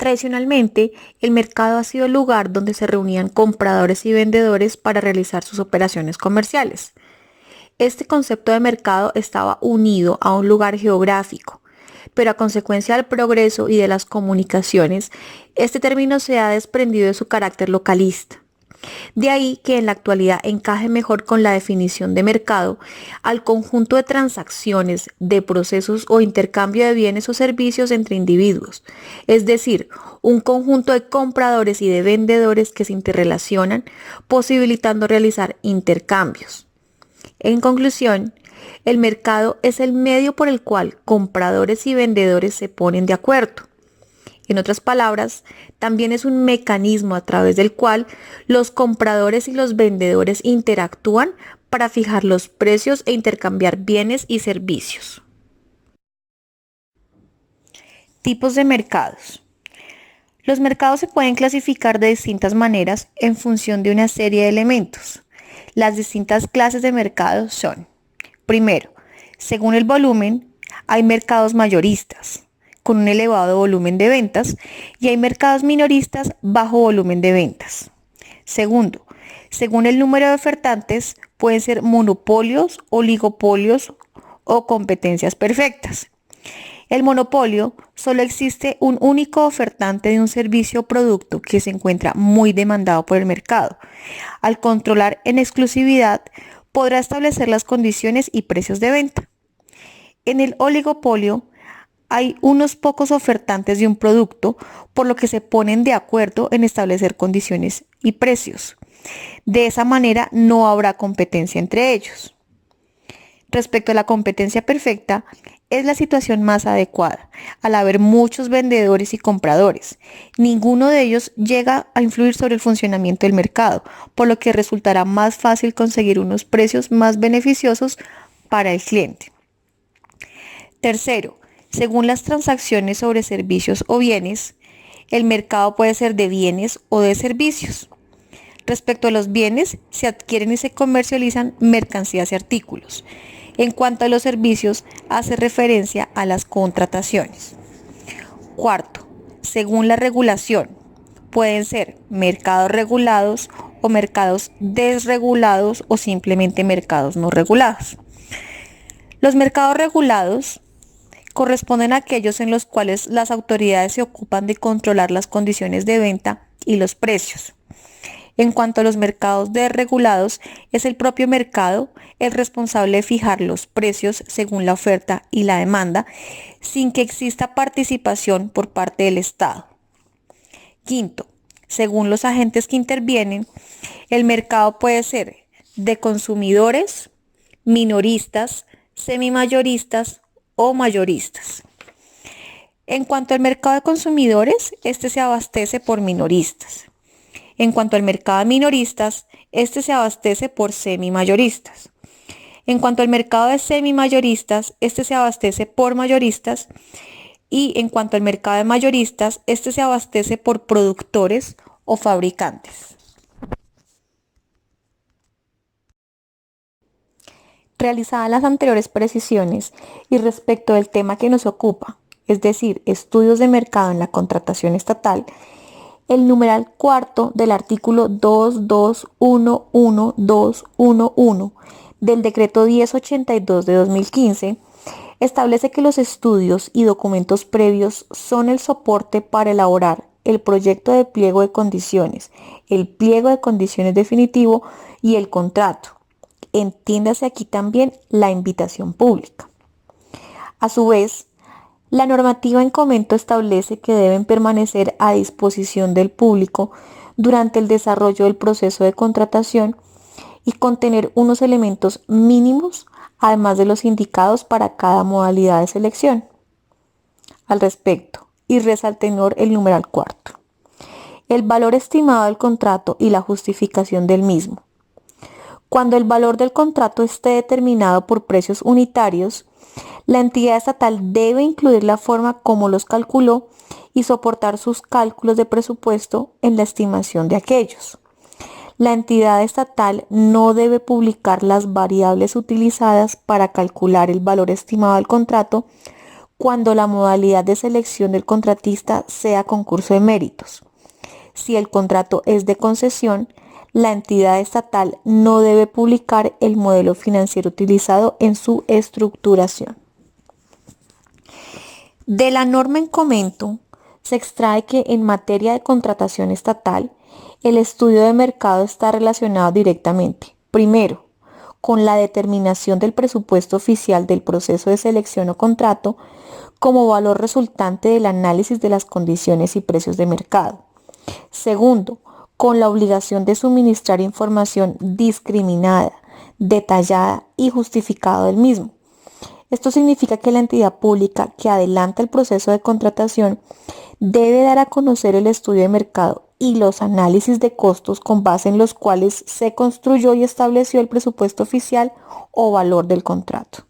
Tradicionalmente, el mercado ha sido el lugar donde se reunían compradores y vendedores para realizar sus operaciones comerciales. Este concepto de mercado estaba unido a un lugar geográfico, pero a consecuencia del progreso y de las comunicaciones, este término se ha desprendido de su carácter localista. De ahí que en la actualidad encaje mejor con la definición de mercado al conjunto de transacciones, de procesos o intercambio de bienes o servicios entre individuos, es decir, un conjunto de compradores y de vendedores que se interrelacionan, posibilitando realizar intercambios. En conclusión, el mercado es el medio por el cual compradores y vendedores se ponen de acuerdo. En otras palabras, también es un mecanismo a través del cual los compradores y los vendedores interactúan para fijar los precios e intercambiar bienes y servicios. Tipos de mercados. Los mercados se pueden clasificar de distintas maneras en función de una serie de elementos. Las distintas clases de mercados son: primero, según el volumen, hay mercados mayoristas, con un elevado volumen de ventas, y hay mercados minoristas bajo volumen de ventas. Segundo, según el número de ofertantes, pueden ser monopolios, oligopolios o competencias perfectas. El monopolio: solo existe un único ofertante de un servicio o producto que se encuentra muy demandado por el mercado. Al controlar en exclusividad, podrá establecer las condiciones y precios de venta. En el oligopolio, hay unos pocos ofertantes de un producto, por lo que se ponen de acuerdo en establecer condiciones y precios. De esa manera no habrá competencia entre ellos. Respecto a la competencia perfecta, es la situación más adecuada, al haber muchos vendedores y compradores. Ninguno de ellos llega a influir sobre el funcionamiento del mercado, por lo que resultará más fácil conseguir unos precios más beneficiosos para el cliente. Tercero, según las transacciones sobre servicios o bienes, el mercado puede ser de bienes o de servicios. Respecto a los bienes, se adquieren y se comercializan mercancías y artículos. En cuanto a los servicios, hace referencia a las contrataciones. Cuarto, según la regulación, pueden ser mercados regulados o mercados desregulados o simplemente mercados no regulados. Los mercados regulados corresponden a aquellos en los cuales las autoridades se ocupan de controlar las condiciones de venta y los precios. En cuanto a los mercados desregulados, es el propio mercado el responsable de fijar los precios según la oferta y la demanda, sin que exista participación por parte del Estado. Quinto, según los agentes que intervienen, el mercado puede ser de consumidores, minoristas, semimayoristas o mayoristas. En cuanto al mercado de consumidores, este se abastece por minoristas. En cuanto al mercado de minoristas, este se abastece por semimayoristas. En cuanto al mercado de semimayoristas, este se abastece por mayoristas. Y en cuanto al mercado de mayoristas, este se abastece por productores o fabricantes. Realizadas las anteriores precisiones y respecto del tema que nos ocupa, es decir, estudios de mercado en la contratación estatal, el numeral cuarto del artículo 2211211 del decreto 1082 de 2015 establece que los estudios y documentos previos son el soporte para elaborar el proyecto de pliego de condiciones, el pliego de condiciones definitivo y el contrato. Entiéndase aquí también la invitación pública. A su vez, la normativa en comento establece que deben permanecer a disposición del público durante el desarrollo del proceso de contratación y contener unos elementos mínimos, además de los indicados para cada modalidad de selección. Al respecto, y reza al tenor el numeral cuarto: el valor estimado del contrato y la justificación del mismo. Cuando el valor del contrato esté determinado por precios unitarios, la entidad estatal debe incluir la forma como los calculó y soportar sus cálculos de presupuesto en la estimación de aquellos. La entidad estatal no debe publicar las variables utilizadas para calcular el valor estimado del contrato cuando la modalidad de selección del contratista sea concurso de méritos. Si el contrato es de concesión, la entidad estatal no debe publicar el modelo financiero utilizado en su estructuración. De la norma en comento, se extrae que en materia de contratación estatal, el estudio de mercado está relacionado directamente, primero, con la determinación del presupuesto oficial del proceso de selección o contrato como valor resultante del análisis de las condiciones y precios de mercado. Segundo, con la obligación de suministrar información discriminada, detallada y justificada del mismo. Esto significa que la entidad pública que adelanta el proceso de contratación debe dar a conocer el estudio de mercado y los análisis de costos con base en los cuales se construyó y estableció el presupuesto oficial o valor del contrato.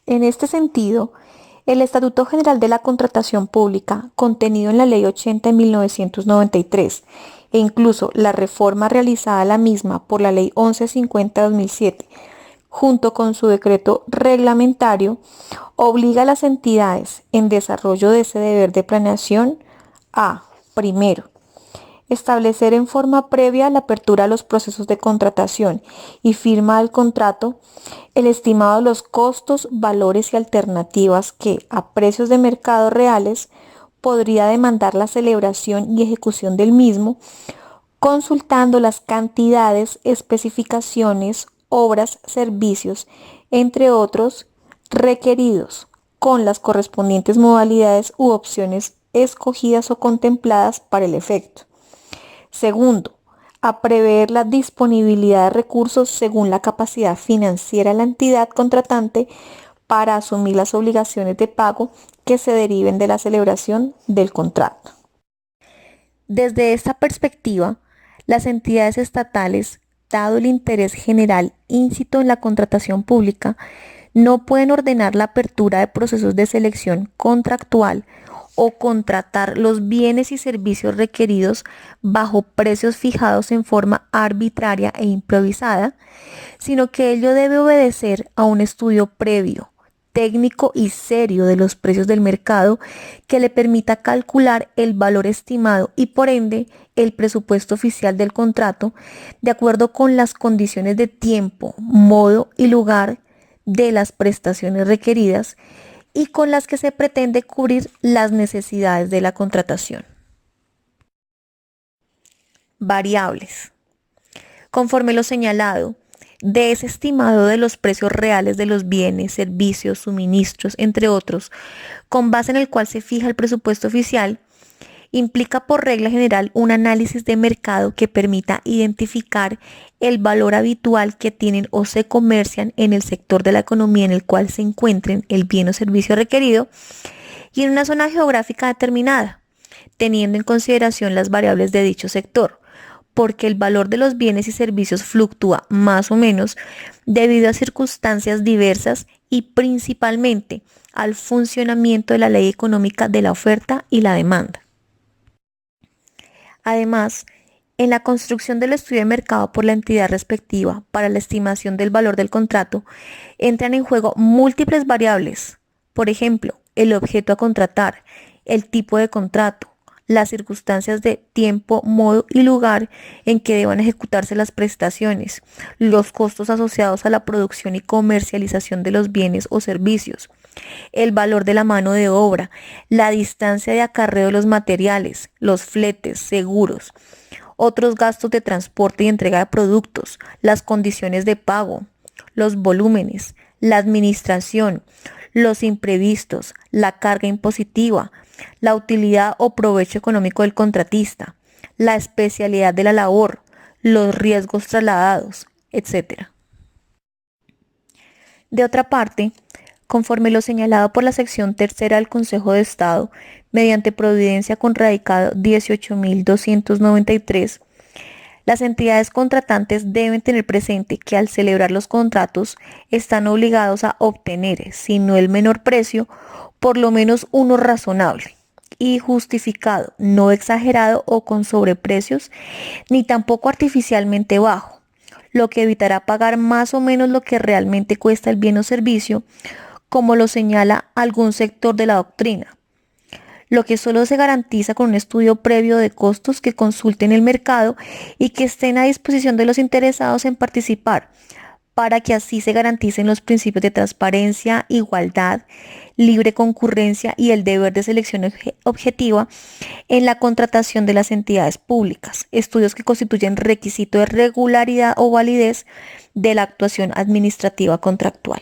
En este sentido, el Estatuto General de la Contratación Pública, contenido en la Ley 80 de 1993, e incluso la reforma realizada a la misma por la Ley 1150 de 2007, junto con su decreto reglamentario, obliga a las entidades en desarrollo de ese deber de planeación a, primero, establecer en forma previa la apertura a los procesos de contratación y firma del contrato el estimado de los costos, valores y alternativas que, a precios de mercado reales, podría demandar la celebración y ejecución del mismo, consultando las cantidades, especificaciones, obras, servicios, entre otros, requeridos, con las correspondientes modalidades u opciones escogidas o contempladas para el efecto. Segundo, a prever la disponibilidad de recursos según la capacidad financiera de la entidad contratante para asumir las obligaciones de pago que se deriven de la celebración del contrato. Desde esta perspectiva, las entidades estatales, dado el interés general íncito en la contratación pública, no pueden ordenar la apertura de procesos de selección contractual o contratar los bienes y servicios requeridos bajo precios fijados en forma arbitraria e improvisada, sino que ello debe obedecer a un estudio previo, técnico y serio de los precios del mercado que le permita calcular el valor estimado y por ende el presupuesto oficial del contrato de acuerdo con las condiciones de tiempo, modo y lugar de las prestaciones requeridas y con las que se pretende cubrir las necesidades de la contratación. Variables. Conforme lo señalado, de ese estimado de los precios reales de los bienes, servicios, suministros, entre otros, con base en el cual se fija el presupuesto oficial, implica por regla general un análisis de mercado que permita identificar el valor habitual que tienen o se comercian en el sector de la economía en el cual se encuentren el bien o servicio requerido y en una zona geográfica determinada, teniendo en consideración las variables de dicho sector, porque el valor de los bienes y servicios fluctúa más o menos debido a circunstancias diversas y principalmente al funcionamiento de la ley económica de la oferta y la demanda. Además, en la construcción del estudio de mercado por la entidad respectiva para la estimación del valor del contrato, entran en juego múltiples variables, por ejemplo, el objeto a contratar, el tipo de contrato, las circunstancias de tiempo, modo y lugar en que deban ejecutarse las prestaciones, los costos asociados a la producción y comercialización de los bienes o servicios, el valor de la mano de obra, la distancia de acarreo de los materiales, los fletes, seguros, otros gastos de transporte y entrega de productos, las condiciones de pago, los volúmenes, la administración, los imprevistos, la carga impositiva, la utilidad o provecho económico del contratista, la especialidad de la labor, los riesgos trasladados, etc. De otra parte, conforme lo señalado por la sección tercera del Consejo de Estado, mediante providencia con radicado 18.293, las entidades contratantes deben tener presente que al celebrar los contratos están obligados a obtener, si no el menor precio, por lo menos uno razonable y justificado, no exagerado o con sobreprecios, ni tampoco artificialmente bajo, lo que evitará pagar más o menos lo que realmente cuesta el bien o servicio, como lo señala algún sector de la doctrina, lo que solo se garantiza con un estudio previo de costos que consulten el mercado y que estén a disposición de los interesados en participar, para que así se garanticen los principios de transparencia, igualdad, libre concurrencia y el deber de selección objetiva en la contratación de las entidades públicas, estudios que constituyen requisito de regularidad o validez de la actuación administrativa contractual.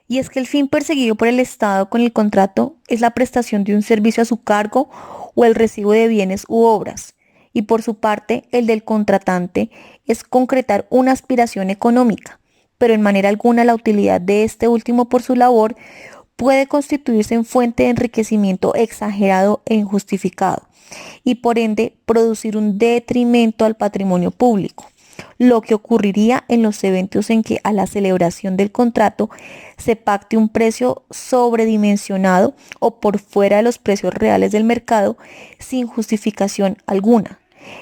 Y es que el fin perseguido por el Estado con el contrato es la prestación de un servicio a su cargo o el recibo de bienes u obras. Y por su parte, el del contratante es concretar una aspiración económica, pero en manera alguna la utilidad de este último por su labor puede constituirse en fuente de enriquecimiento exagerado e injustificado, y por ende producir un detrimento al patrimonio público, lo que ocurriría en los eventos en que a la celebración del contrato se pacte un precio sobredimensionado o por fuera de los precios reales del mercado sin justificación alguna.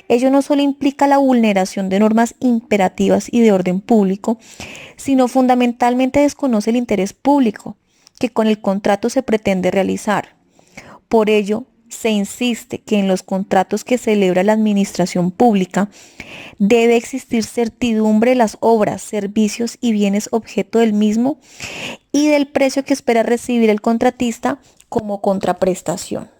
Ello no solo implica la vulneración de normas imperativas y de orden público, sino fundamentalmente desconoce el interés público que con el contrato se pretende realizar. Por ello, se insiste que en los contratos que celebra la administración pública debe existir certidumbre de las obras, servicios y bienes objeto del mismo y del precio que espera recibir el contratista como contraprestación.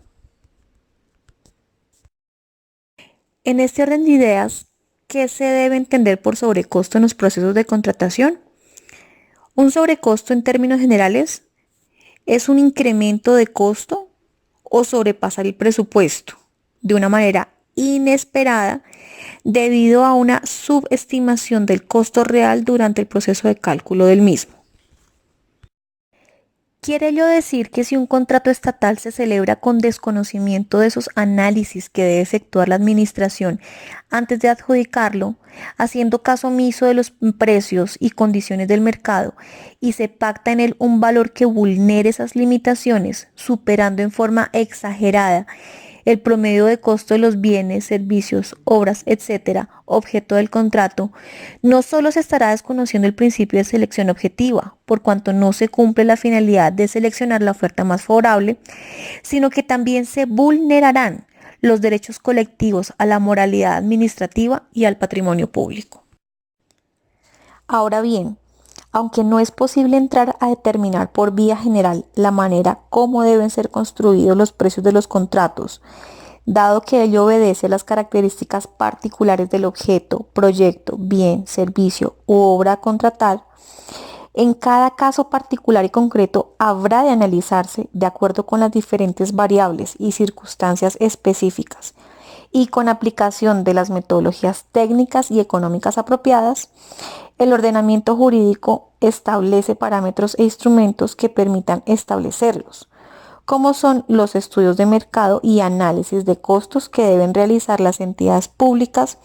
En este orden de ideas, ¿qué se debe entender por sobrecosto en los procesos de contratación? Un sobrecosto en términos generales es un incremento de costo o sobrepasar el presupuesto de una manera inesperada debido a una subestimación del costo real durante el proceso de cálculo del mismo. Quiere ello decir que si un contrato estatal se celebra con desconocimiento de esos análisis que debe efectuar la administración antes de adjudicarlo, haciendo caso omiso de los precios y condiciones del mercado, y se pacta en él un valor que vulnere esas limitaciones, superando en forma exagerada el promedio de costo de los bienes, servicios, obras, etcétera, objeto del contrato, no solo se estará desconociendo el principio de selección objetiva, por cuanto no se cumple la finalidad de seleccionar la oferta más favorable, sino que también se vulnerarán los derechos colectivos a la moralidad administrativa y al patrimonio público. Ahora bien, aunque no es posible entrar a determinar por vía general la manera como deben ser construidos los precios de los contratos, dado que ello obedece a las características particulares del objeto, proyecto, bien, servicio u obra a contratar, en cada caso particular y concreto habrá de analizarse de acuerdo con las diferentes variables y circunstancias específicas y con aplicación de las metodologías técnicas y económicas apropiadas. El ordenamiento jurídico establece parámetros e instrumentos que permitan establecerlos, como son los estudios de mercado y análisis de costos que deben realizar las entidades públicas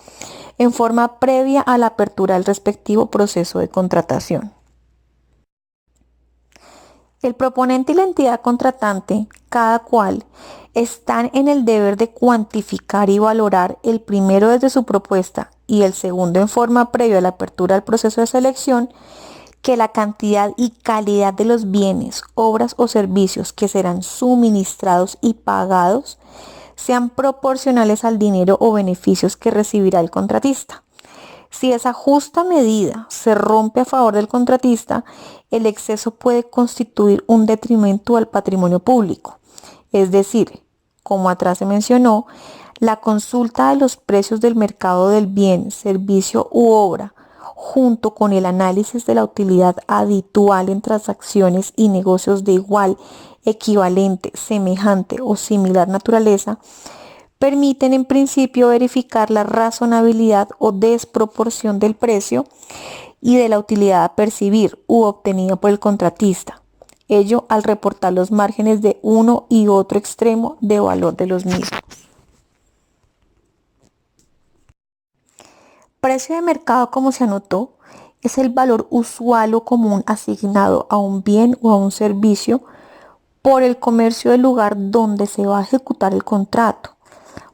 en forma previa a la apertura del respectivo proceso de contratación. El proponente y la entidad contratante, cada cual, están en el deber de cuantificar y valorar, el primero desde su propuesta y el segundo en forma previa a la apertura del proceso de selección, que la cantidad y calidad de los bienes, obras o servicios que serán suministrados y pagados sean proporcionales al dinero o beneficios que recibirá el contratista. Si esa justa medida se rompe a favor del contratista, el exceso puede constituir un detrimento al patrimonio público. Es decir, como atrás se mencionó, la consulta de los precios del mercado del bien, servicio u obra, junto con el análisis de la utilidad habitual en transacciones y negocios de igual, equivalente, semejante o similar naturaleza, permiten en principio verificar la razonabilidad o desproporción del precio y de la utilidad a percibir u obtenida por el contratista. Ello al reportar los márgenes de uno y otro extremo de valor de los mismos. Precio de mercado, como se anotó, es el valor usual o común asignado a un bien o a un servicio por el comercio del lugar donde se va a ejecutar el contrato.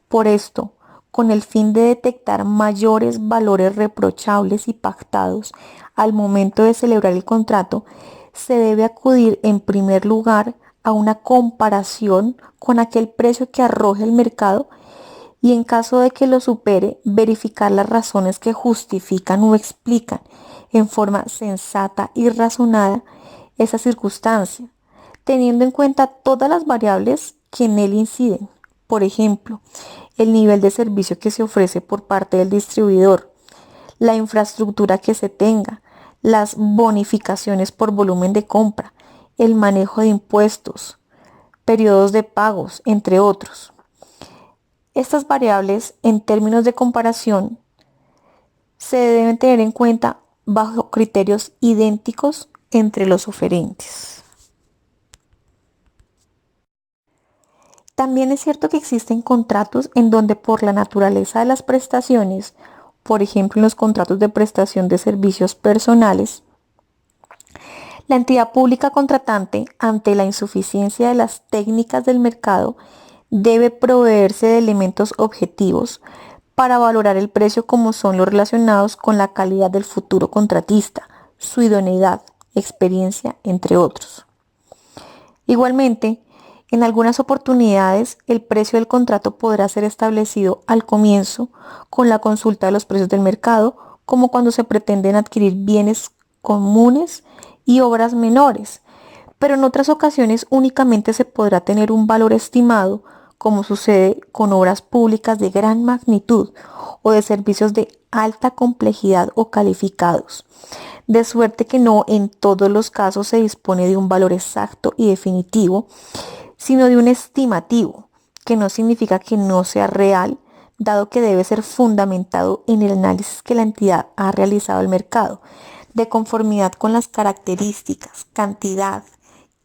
Por esto, con el fin de detectar mayores valores reprochables y pactados al momento de celebrar el contrato, se debe acudir en primer lugar a una comparación con aquel precio que arroje el mercado y en caso de que lo supere, verificar las razones que justifican o explican en forma sensata y razonada esa circunstancia, teniendo en cuenta todas las variables que en él inciden. Por ejemplo, el nivel de servicio que se ofrece por parte del distribuidor, la infraestructura que se tenga, las bonificaciones por volumen de compra, el manejo de impuestos, periodos de pagos, entre otros. Estas variables, en términos de comparación, se deben tener en cuenta bajo criterios idénticos entre los oferentes. También es cierto que existen contratos en donde por la naturaleza de las prestaciones, por ejemplo en los contratos de prestación de servicios personales, la entidad pública contratante, ante la insuficiencia de las técnicas del mercado, debe proveerse de elementos objetivos para valorar el precio como son los relacionados con la calidad del futuro contratista, su idoneidad, experiencia, entre otros. Igualmente, en algunas oportunidades, el precio del contrato podrá ser establecido al comienzo con la consulta de los precios del mercado, como cuando se pretenden adquirir bienes comunes y obras menores, pero en otras ocasiones únicamente se podrá tener un valor estimado, como sucede con obras públicas de gran magnitud o de servicios de alta complejidad o calificados, de suerte que no en todos los casos se dispone de un valor exacto y definitivo, sino de un estimativo, que no significa que no sea real, dado que debe ser fundamentado en el análisis que la entidad ha realizado al mercado, de conformidad con las características, cantidad,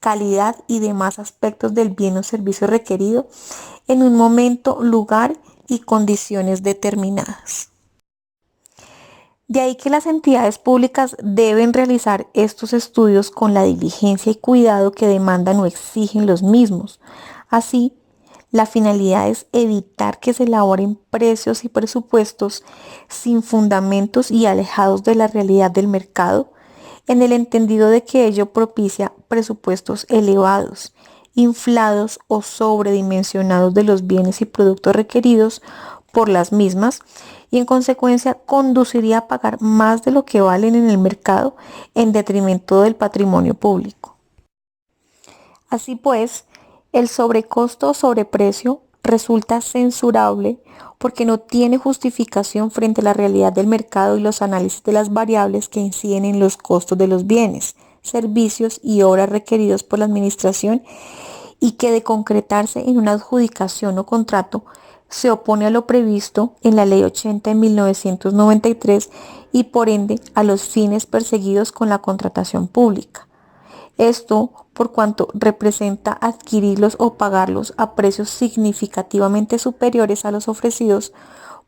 calidad y demás aspectos del bien o servicio requerido en un momento, lugar y condiciones determinadas. De ahí que las entidades públicas deben realizar estos estudios con la diligencia y cuidado que demandan o exigen los mismos. Así, la finalidad es evitar que se elaboren precios y presupuestos sin fundamentos y alejados de la realidad del mercado, en el entendido de que ello propicia presupuestos elevados, inflados o sobredimensionados de los bienes y productos requeridos por las mismas y en consecuencia conduciría a pagar más de lo que valen en el mercado en detrimento del patrimonio público. Así pues, el sobrecosto o sobreprecio resulta censurable porque no tiene justificación frente a la realidad del mercado y los análisis de las variables que inciden en los costos de los bienes, servicios y obras requeridos por la administración y que de concretarse en una adjudicación o contrato se opone a lo previsto en la Ley 80 de 1993 y por ende a los fines perseguidos con la contratación pública. Esto por cuanto representa adquirirlos o pagarlos a precios significativamente superiores a los ofrecidos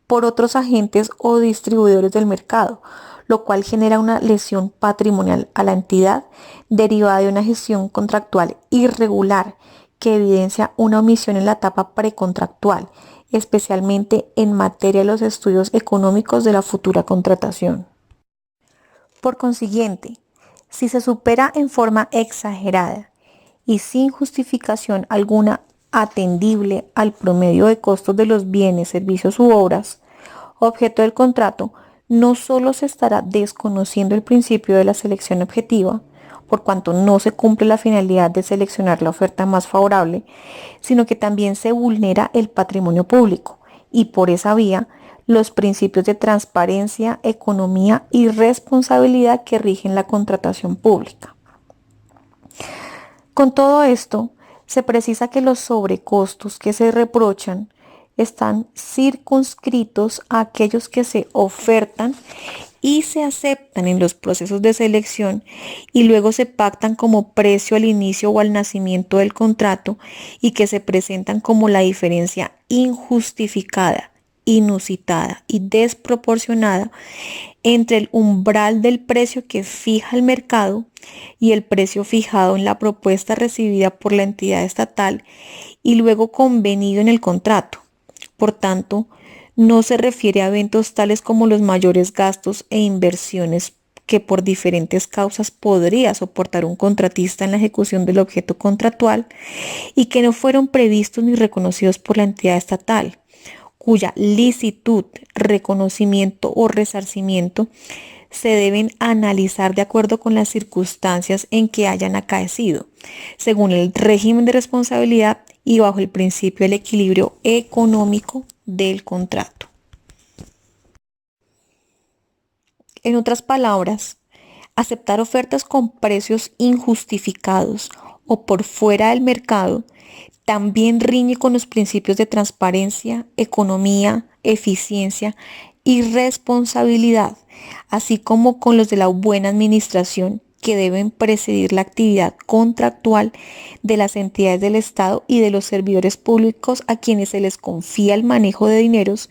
por otros agentes o distribuidores del mercado, lo cual genera una lesión patrimonial a la entidad derivada de una gestión contractual irregular que evidencia una omisión en la etapa precontractual, especialmente en materia de los estudios económicos de la futura contratación. Por consiguiente, si se supera en forma exagerada y sin justificación alguna atendible al promedio de costos de los bienes, servicios u obras, objeto del contrato, no solo se estará desconociendo el principio de la selección objetiva, por cuanto no se cumple la finalidad de seleccionar la oferta más favorable, sino que también se vulnera el patrimonio público y por esa vía los principios de transparencia, economía y responsabilidad que rigen la contratación pública. Con todo esto, se precisa que los sobrecostos que se reprochan están circunscritos a aquellos que se ofertan y se aceptan en los procesos de selección y luego se pactan como precio al inicio o al nacimiento del contrato y que se presentan como la diferencia injustificada, inusitada y desproporcionada entre el umbral del precio que fija el mercado y el precio fijado en la propuesta recibida por la entidad estatal y luego convenido en el contrato. Por tanto, no se refiere a eventos tales como los mayores gastos e inversiones que por diferentes causas podría soportar un contratista en la ejecución del objeto contractual y que no fueron previstos ni reconocidos por la entidad estatal, cuya licitud, reconocimiento o resarcimiento se deben analizar de acuerdo con las circunstancias en que hayan acaecido, según el régimen de responsabilidad y bajo el principio del equilibrio económico del contrato. En otras palabras, aceptar ofertas con precios injustificados o por fuera del mercado también riñe con los principios de transparencia, economía, eficiencia y responsabilidad, así como con los de la buena administración que deben presidir la actividad contractual de las entidades del Estado y de los servidores públicos a quienes se les confía el manejo de dineros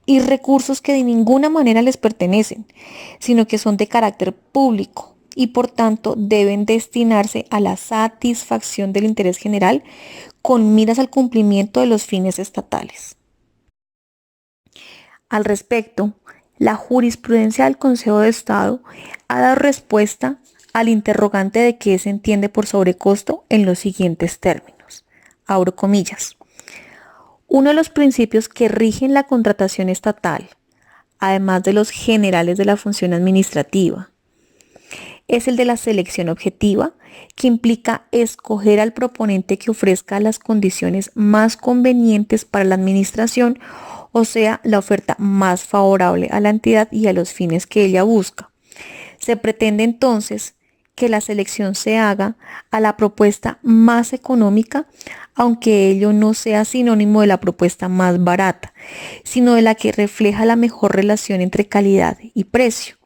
y recursos que de ninguna manera les pertenecen, sino que son de carácter público y por tanto deben destinarse a la satisfacción del interés general con miras al cumplimiento de los fines estatales. Al respecto, la jurisprudencia del Consejo de Estado ha dado respuesta al interrogante de qué se entiende por sobrecosto en los siguientes términos. Abro comillas. Uno de los principios que rigen la contratación estatal, además de los generales de la función administrativa, es el de la selección objetiva, que implica escoger al proponente que ofrezca las condiciones más convenientes para la administración, o sea, la oferta más favorable a la entidad y a los fines que ella busca. Se pretende entonces que la selección se haga a la propuesta más económica, aunque ello no sea sinónimo de la propuesta más barata, sino de la que refleja la mejor relación entre calidad y precio.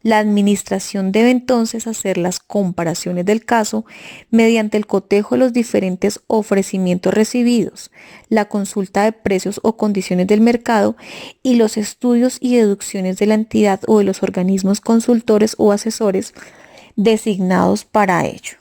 La administración debe entonces hacer las comparaciones del caso mediante el cotejo de los diferentes ofrecimientos recibidos, la consulta de precios o condiciones del mercado y los estudios y deducciones de la entidad o de los organismos consultores o asesores designados para ello.